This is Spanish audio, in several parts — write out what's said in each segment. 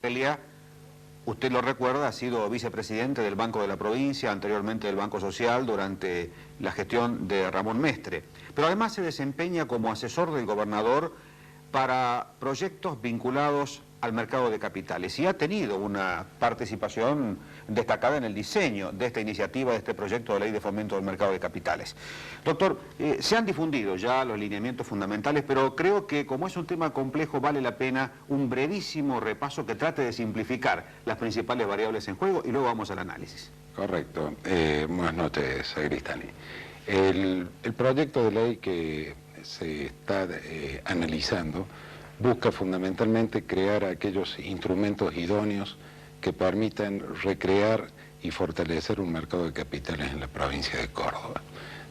Elia, usted lo recuerda, ha sido vicepresidente del Banco de la Provincia, anteriormente del Banco Social, durante la gestión de Ramón Mestre. Pero además se desempeña como asesor del gobernador para proyectos vinculados al mercado de capitales y ha tenido una participación destacada en el diseño de esta iniciativa, de este proyecto de ley de fomento del mercado de capitales. Doctor, se han difundido ya los lineamientos fundamentales, pero creo que como es un tema complejo vale la pena un brevísimo repaso que trate de simplificar las principales variables en juego y luego vamos al análisis. Correcto. Buenas noches, Agristani. El proyecto de ley que se está analizando busca fundamentalmente crear aquellos instrumentos idóneos que permitan recrear y fortalecer un mercado de capitales en la provincia de Córdoba.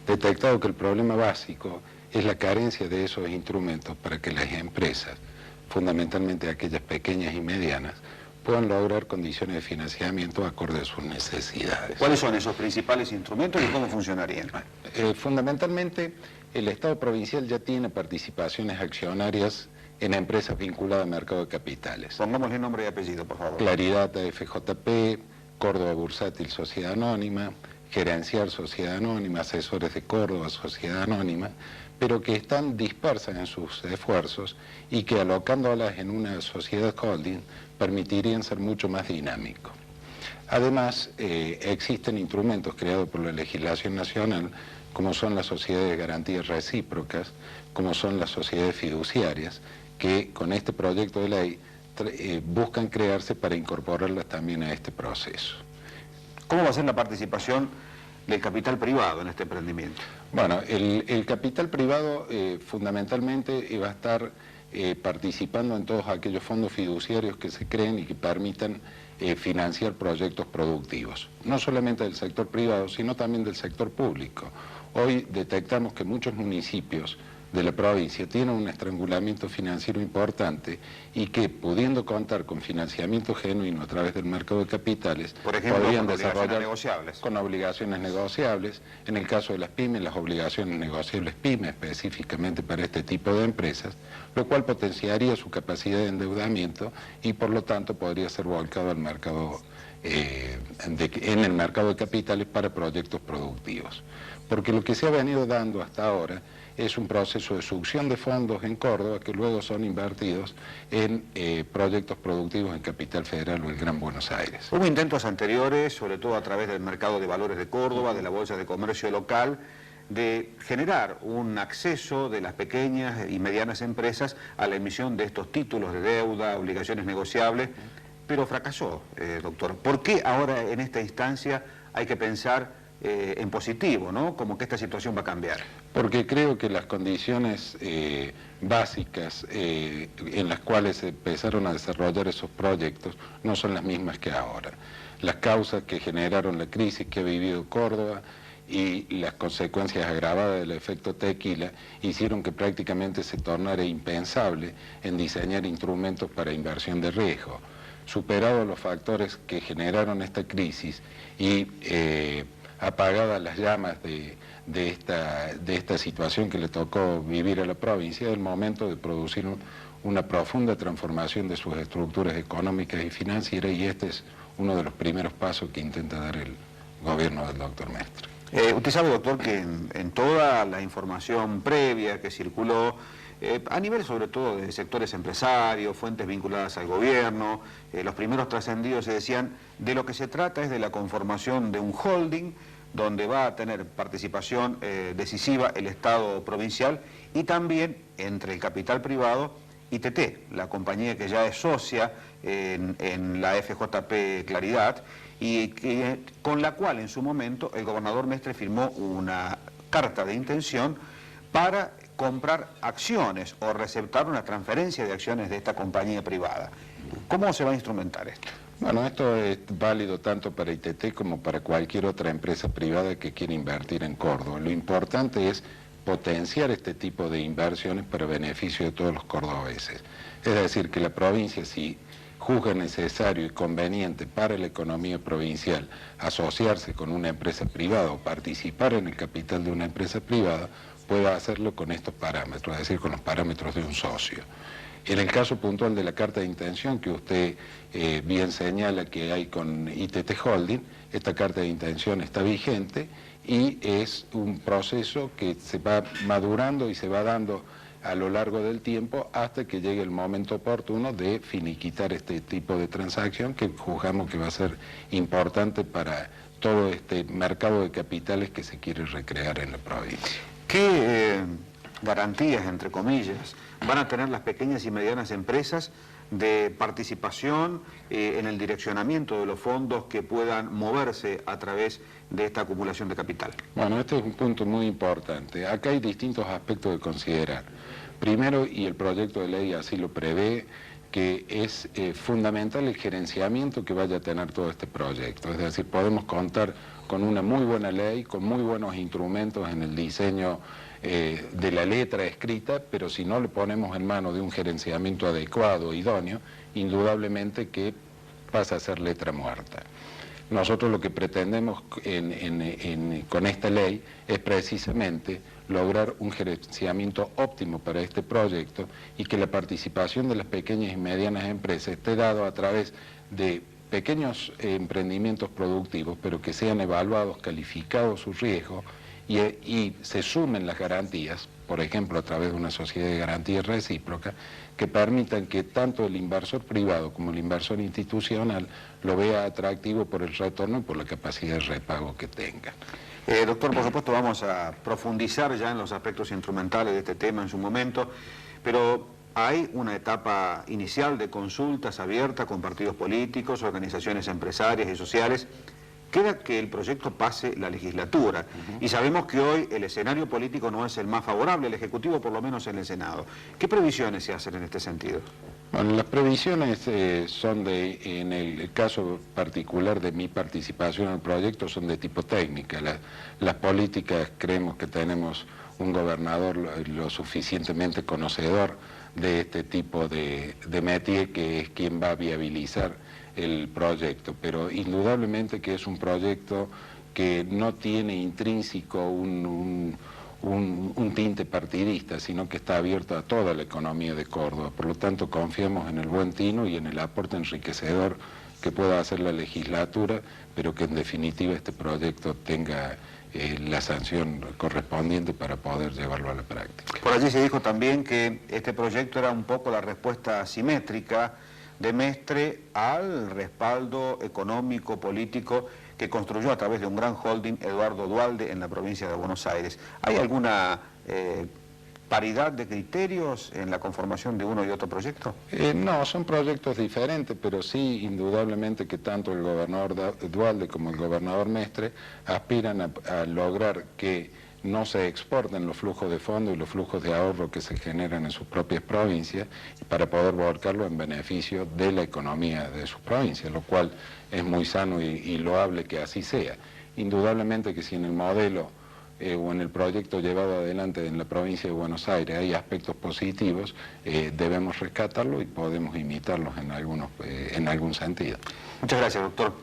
Detectado que el problema básico es la carencia de esos instrumentos para que las empresas, fundamentalmente aquellas pequeñas y medianas, puedan lograr condiciones de financiamiento acorde a sus necesidades. ¿Cuáles son esos principales instrumentos y cómo funcionarían? Fundamentalmente, el Estado provincial ya tiene participaciones accionarias en empresas vinculadas al mercado de capitales. Pongámosle nombre y apellido, por favor. Claridad FJP, Córdoba Bursátil Sociedad Anónima, Gerencial Sociedad Anónima, Asesores de Córdoba Sociedad Anónima, pero que están dispersas en sus esfuerzos y que alocándolas en una sociedad holding permitirían ser mucho más dinámicos. Además, existen instrumentos creados por la legislación nacional, como son las sociedades de garantías recíprocas, como son las sociedades fiduciarias, que con este proyecto de ley buscan crearse para incorporarlas también a este proceso. ¿Cómo va a ser la participación del capital privado en este emprendimiento? Bueno, el capital privado fundamentalmente va a estar participando en todos aquellos fondos fiduciarios que se creen y que permitan financiar proyectos productivos, no solamente del sector privado, sino también del sector público. Hoy detectamos que muchos municipios de la provincia tienen un estrangulamiento financiero importante y que, pudiendo contar con financiamiento genuino a través del mercado de capitales, por ejemplo, podrían con desarrollar negociables. Con obligaciones negociables. En el caso de las pymes, las obligaciones negociables pymes, específicamente para este tipo de empresas, lo cual potenciaría su capacidad de endeudamiento y, por lo tanto, podría ser volcado al mercado, en el mercado de capitales para proyectos productivos. Porque lo que se ha venido dando hasta ahora es un proceso de succión de fondos en Córdoba que luego son invertidos en proyectos productivos en Capital Federal o el Gran Buenos Aires. Hubo intentos anteriores, sobre todo a través del mercado de valores de Córdoba, de la Bolsa de Comercio local, de generar un acceso de las pequeñas y medianas empresas a la emisión de estos títulos de deuda, obligaciones negociables, pero fracasó, doctor. ¿Por qué ahora en esta instancia hay que pensar en positivo, ¿no? Como que esta situación va a cambiar? Porque creo que las condiciones básicas en las cuales se empezaron a desarrollar esos proyectos no son las mismas que ahora. Las causas que generaron la crisis que ha vivido Córdoba y las consecuencias agravadas del efecto tequila hicieron que prácticamente se tornara impensable en diseñar instrumentos para inversión de riesgo. Superados los factores que generaron esta crisis y apagadas las llamas de esta situación que le tocó vivir a la provincia, es el momento de producir una profunda transformación de sus estructuras económicas y financieras, y este es uno de los primeros pasos que intenta dar el gobierno del doctor Mestre. Usted sabe, doctor, que en toda la información previa que circuló, a nivel sobre todo de sectores empresarios, fuentes vinculadas al gobierno, los primeros trascendidos se decían, de lo que se trata es de la conformación de un holding donde va a tener participación decisiva el Estado provincial y también entre el capital privado y TT, la compañía que ya es socia en la FJP Claridad y con la cual en su momento el gobernador Mestre firmó una carta de intención para comprar acciones o receptar una transferencia de acciones de esta compañía privada. ¿Cómo se va a instrumentar esto? Bueno, esto es válido tanto para ITT como para cualquier otra empresa privada que quiera invertir en Córdoba. Lo importante es potenciar este tipo de inversiones para beneficio de todos los cordobeses. Es decir, que la provincia, si juzga necesario y conveniente para la economía provincial asociarse con una empresa privada o participar en el capital de una empresa privada, pueda hacerlo con estos parámetros, es decir, con los parámetros de un socio. En el caso puntual de la carta de intención que usted bien señala que hay con ITT Holding, esta carta de intención está vigente y es un proceso que se va madurando y se va dando a lo largo del tiempo hasta que llegue el momento oportuno de finiquitar este tipo de transacción que juzgamos que va a ser importante para todo este mercado de capitales que se quiere recrear en la provincia. ¿Qué garantías, entre comillas, van a tener las pequeñas y medianas empresas de participación en el direccionamiento de los fondos que puedan moverse a través de esta acumulación de capital? Bueno, este es un punto muy importante. Acá hay distintos aspectos de considerar. Primero, y el proyecto de ley así lo prevé, que es fundamental el gerenciamiento que vaya a tener todo este proyecto. Es decir, podemos contar con una muy buena ley, con muy buenos instrumentos en el diseño de la letra escrita, pero si no le ponemos en mano de un gerenciamiento adecuado, idóneo, indudablemente que pasa a ser letra muerta. Nosotros lo que pretendemos con esta ley es precisamente lograr un gerenciamiento óptimo para este proyecto y que la participación de las pequeñas y medianas empresas esté dado a través de pequeños emprendimientos productivos, pero que sean evaluados, calificados sus riesgos y se sumen las garantías, por ejemplo a través de una sociedad de garantía recíproca, que permitan que tanto el inversor privado como el inversor institucional lo vea atractivo por el retorno y por la capacidad de repago que tenga. Doctor, por supuesto vamos a profundizar ya en los aspectos instrumentales de este tema en su momento, pero hay una etapa inicial de consultas abiertas con partidos políticos, organizaciones empresarias y sociales. Queda que el proyecto pase la legislatura y sabemos que hoy el escenario político no es el más favorable, el Ejecutivo por lo menos en el Senado. ¿Qué previsiones se hacen en este sentido? Bueno, las previsiones son en el caso particular de mi participación en el proyecto, son de tipo técnica. Las políticas, creemos que tenemos un gobernador lo suficientemente conocedor de este tipo de métier, que es quien va a viabilizar el proyecto, pero indudablemente que es un proyecto que no tiene intrínseco un tinte partidista, sino que está abierto a toda la economía de Córdoba. Por lo tanto, confiamos en el buen tino y en el aporte enriquecedor que pueda hacer la legislatura, pero que en definitiva este proyecto tenga la sanción correspondiente para poder llevarlo a la práctica. Por allí se dijo también que este proyecto era un poco la respuesta asimétrica de Mestre al respaldo económico, político que construyó a través de un gran holding, Eduardo Duhalde, en la provincia de Buenos Aires. ¿Hay alguna paridad de criterios en la conformación de uno y otro proyecto? No, son proyectos diferentes, pero sí, indudablemente que tanto el gobernador Duhalde como el gobernador Mestre aspiran a lograr que no se exporten los flujos de fondos y los flujos de ahorro que se generan en sus propias provincias para poder volcarlo en beneficio de la economía de sus provincias, lo cual es muy sano y loable que así sea. Indudablemente que si en el modelo o en el proyecto llevado adelante en la provincia de Buenos Aires hay aspectos positivos, debemos rescatarlo y podemos imitarlos en algún sentido. Muchas gracias, doctor.